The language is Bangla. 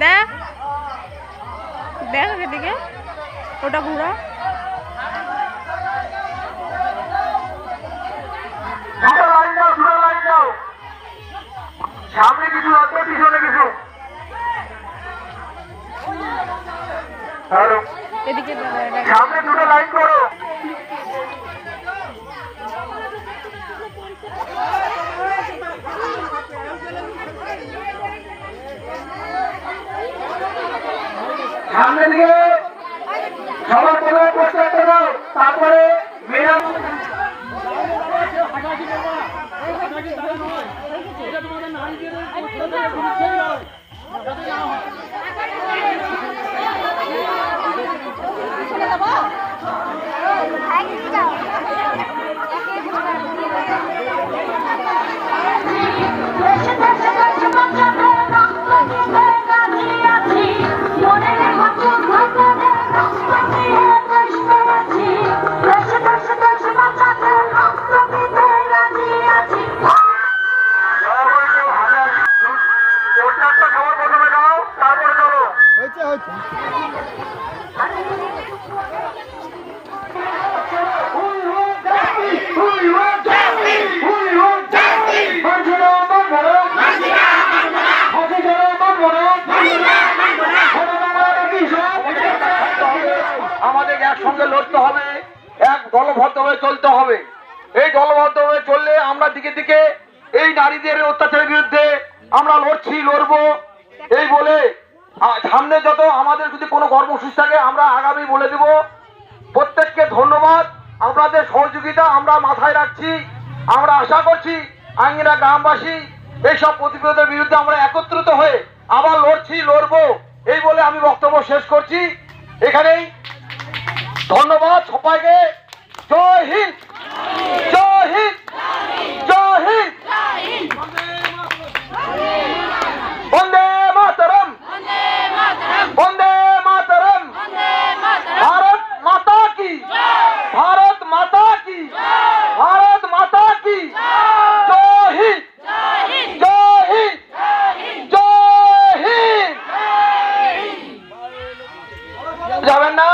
দেখ দেখ এদিকে ওটা ঘুরা সামনে কিছু আছে পিছনে কিছু এদিকে সামনে দুটো লাইন করো সামনে দিকে সবার প্রথমে পোস্টার দাও তারপরে মেয়েরা আমাদের একসঙ্গে লড়তে হবে, এক দলবদ্ধভাবে চলতে হবে। এই দলবদ্ধভাবে চললে আমরা দিকে দিকে এই নারীদের অত্যাচারের বিরুদ্ধে আমরা লড়বো এই বলে সামনে যত আমাদের যদি কোনো কর্মসূচি থাকে আমরা আগামী বলে দেব। প্রত্যেককে ধন্যবাদ, আপনাদের সহযোগিতা আমরা মাথায় রাখছি। আমরা আশা করছি আঙ্গিনা গ্রামবাসী এইসব প্রতিরোধের বিরুদ্ধে আমরা একত্রিত হয়ে আবার লড়বো এই বলে আমি বক্তব্য শেষ করছি। এখানেই ধন্যবাদ সবাইকে। জয় হিন্দ, জয় হিন্দ, জয় হিন্দ, বন্দে মাতরম, বন্দে মাতরম, ভারত মাতা কি, ভারত মাতা কি, ভারত মাতা কি, জয় হিন্দ, জয় হিন্দ, জয় হিন্দ। যাবেন না?